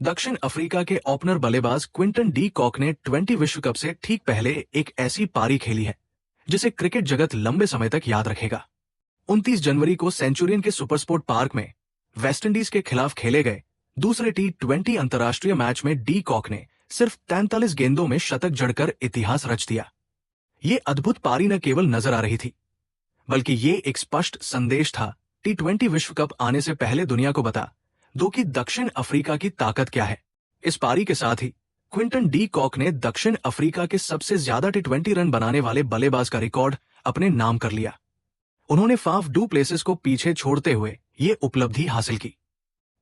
दक्षिण अफ्रीका के ओपनर बल्लेबाज क्विंटन डी कॉक ने 20 विश्व कप से ठीक पहले एक ऐसी पारी खेली है जिसे क्रिकेट जगत लंबे समय तक याद रखेगा। 29 जनवरी को सेंचुरियन के सुपरस्पोर्ट पार्क में वेस्टइंडीज के खिलाफ खेले गए दूसरे T20 अंतर्राष्ट्रीय मैच में डी कॉक ने सिर्फ 43 गेंदों में शतक जड़कर इतिहास रच दिया। ये अद्भुत पारी न केवल नजर आ रही थी, बल्कि ये एक स्पष्ट संदेश था T20 विश्व कप आने से पहले दुनिया को बता दो कि दक्षिण अफ्रीका की ताकत क्या है। इस पारी के साथ ही क्विंटन डी कॉक ने दक्षिण अफ्रीका के सबसे ज्यादा T20 रन बनाने वाले बल्लेबाज का रिकॉर्ड अपने नाम कर लिया। उन्होंने फाफ डू प्लेसिस को पीछे छोड़ते हुए ये उपलब्धि हासिल की।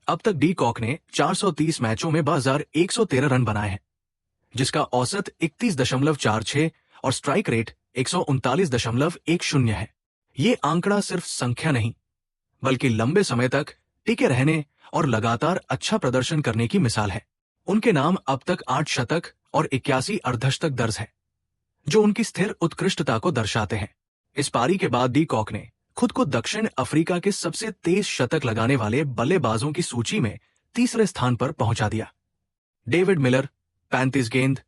अब तक डी कॉक ने 430 मैचों में 2113 रन बनाए हैं, जिसका औसत 31.46 और स्ट्राइक रेट 139.10 है। ये आंकड़ा सिर्फ संख्या नहीं, बल्कि लंबे समय तक टिके रहने और लगातार अच्छा प्रदर्शन करने की मिसाल है। उनके नाम अब तक 8 शतक और 81 अर्धशतक दर्ज है, जो उनकी स्थिर उत्कृष्टता को दर्शाते हैं। इस पारी के बाद डी कॉक ने खुद को दक्षिण अफ्रीका के सबसे तेज शतक लगाने वाले बल्लेबाजों की सूची में तीसरे स्थान पर पहुंचा दिया। डेविड मिलर 35 गेंद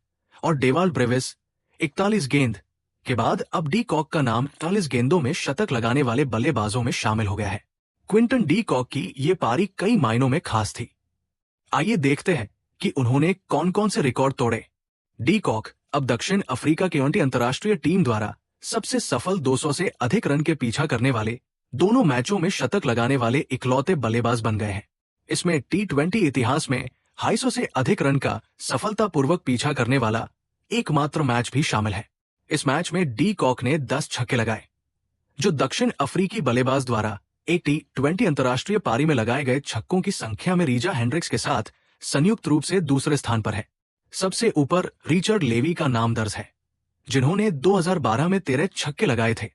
और डेवाल्ड ब्रेविस 41 गेंद के बाद अब डी कॉक का नाम 40 गेंदों में शतक लगाने वाले बल्लेबाजों में शामिल हो गया है। क्विंटन डी कॉक की ये पारी कई मायनों में खास थी। आइए देखते हैं कि उन्होंने कौन कौन से रिकॉर्ड तोड़े। डी कॉक अब दक्षिण अफ्रीका की T20 अंतर्राष्ट्रीय टीम द्वारा सबसे सफल 200 से अधिक रन के पीछा करने वाले, दोनों मैचों में शतक लगाने वाले इकलौते बल्लेबाज बन गए हैं। इसमें T20 इतिहास में 250 से अधिक रन का सफलतापूर्वक पीछा करने वाला एकमात्र मैच भी शामिल है। इस मैच में डी कॉक ने 10 छक्के लगाए, जो दक्षिण अफ्रीकी बल्लेबाज द्वारा एक T20 अंतर्राष्ट्रीय पारी में लगाए गए छक्कों की संख्या में रीजा हेंड्रिक्स के साथ संयुक्त रूप से दूसरे स्थान पर है। सबसे ऊपर रिचर्ड लेवी का नाम दर्ज है, जिन्होंने 2012 में 13 छक्के लगाए थे।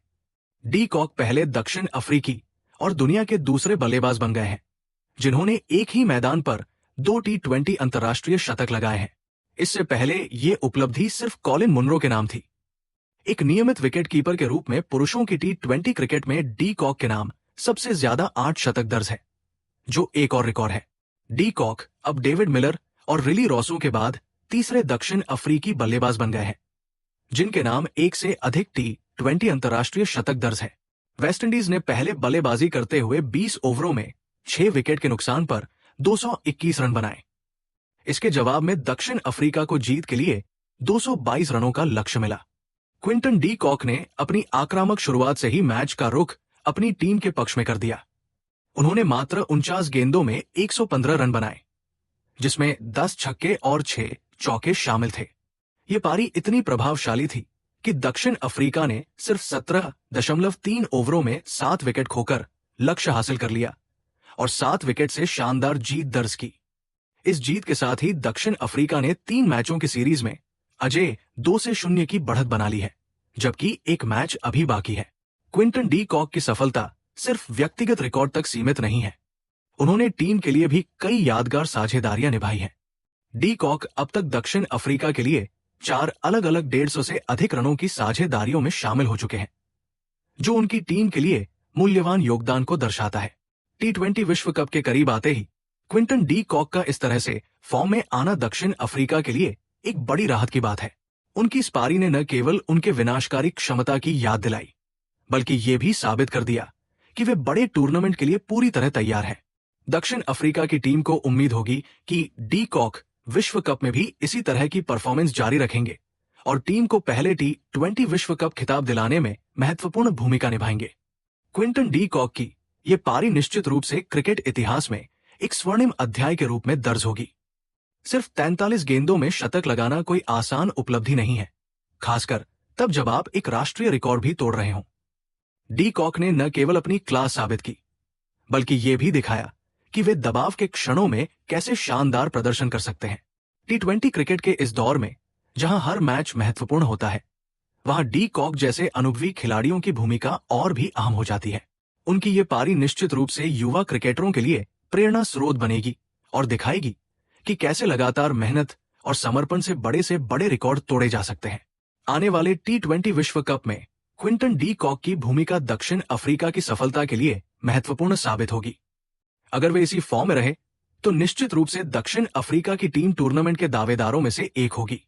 डी कॉक पहले दक्षिण अफ्रीकी और दुनिया के दूसरे बल्लेबाज बन गए हैं जिन्होंने एक ही मैदान पर 2 T20 अंतर्राष्ट्रीय शतक लगाए हैं। इससे पहले ये उपलब्धि सिर्फ कॉलिन मुनरो के नाम थी। एक नियमित विकेटकीपर के रूप में पुरुषों की T20 क्रिकेट में डी कॉक के नाम सबसे ज्यादा 8 शतक दर्ज है, जो एक और रिकॉर्ड है। डी कॉक अब डेविड मिलर और रिली रॉसो के बाद तीसरे दक्षिण अफ्रीकी बल्लेबाज बन गए हैं जिनके नाम एक से अधिक T20 अंतर्राष्ट्रीय शतक दर्ज है। वेस्टइंडीज ने पहले बल्लेबाजी करते हुए 20 ओवरों में 6 विकेट के नुकसान पर 221 रन बनाए। इसके जवाब में दक्षिण अफ्रीका को जीत के लिए 222 रनों का लक्ष्य मिला। क्विंटन डी कॉक ने अपनी आक्रामक शुरुआत से ही मैच का रुख अपनी टीम के पक्ष में कर दिया। उन्होंने मात्र 49 गेंदों में 115 रन बनाए, जिसमें 10 छक्के और 6 चौके शामिल थे। ये पारी इतनी प्रभावशाली थी कि दक्षिण अफ्रीका ने सिर्फ 17.3 ओवरों में 7 विकेट खोकर लक्ष्य हासिल कर लिया और 7 विकेट से शानदार जीत दर्ज की। इस जीत के साथ ही दक्षिण अफ्रीका ने 3 मैचों की सीरीज में अजेय 2-0 की बढ़त बना ली है, जबकि एक मैच अभी बाकी है। क्विंटन डी कॉक की सफलता सिर्फ व्यक्तिगत रिकॉर्ड तक सीमित नहीं है, उन्होंने टीम के लिए भी कई यादगार साझेदारियां निभाई हैं। डी कॉक अब तक दक्षिण अफ्रीका के लिए 4 अलग अलग 150 से अधिक रनों की साझेदारियों में शामिल हो चुके हैं, जो उनकी टीम के लिए मूल्यवान योगदान को दर्शाता है। T20 विश्व कप के करीब आते ही क्विंटन डी कॉक का इस तरह से फॉर्म में आना दक्षिण अफ्रीका के लिए एक बड़ी राहत की बात है। उनकी इस पारी ने न केवल उनके विनाशकारी क्षमता की याद दिलाई, बल्कि ये भी साबित कर दिया कि वे बड़े टूर्नामेंट के लिए पूरी तरह तैयार हैं। दक्षिण अफ्रीका की टीम को उम्मीद होगी कि डी कॉक विश्व कप में भी इसी तरह की परफॉर्मेंस जारी रखेंगे और टीम को पहले T20 विश्व कप खिताब दिलाने में महत्वपूर्ण भूमिका निभाएंगे। क्विंटन डी कॉक की ये पारी निश्चित रूप से क्रिकेट इतिहास में एक स्वर्णिम अध्याय के रूप में दर्ज होगी। सिर्फ 43 गेंदों में शतक लगाना कोई आसान उपलब्धि नहीं है, खासकर तब जब आप एक राष्ट्रीय रिकॉर्ड भी तोड़ रहे हों। डी कॉक ने न केवल अपनी क्लास साबित की, बल्कि ये भी दिखाया कि वे दबाव के क्षणों में कैसे शानदार प्रदर्शन कर सकते हैं। T20 क्रिकेट के इस दौर में, जहां हर मैच महत्वपूर्ण होता है, वहां डी कॉक जैसे अनुभवी खिलाड़ियों की भूमिका और भी अहम हो जाती है। उनकी ये पारी निश्चित रूप से युवा क्रिकेटरों के लिए प्रेरणा स्रोत बनेगी और दिखाएगी कि कैसे लगातार मेहनत और समर्पण से बड़े रिकॉर्ड तोड़े जा सकते हैं। आने वाले T20 विश्व कप में क्विंटन डी कॉक की भूमिका दक्षिण अफ्रीका की सफलता के लिए महत्वपूर्ण साबित होगी। अगर वे इसी फॉर्म में रहे तो निश्चित रूप से दक्षिण अफ्रीका की टीम टूर्नामेंट के दावेदारों में से एक होगी।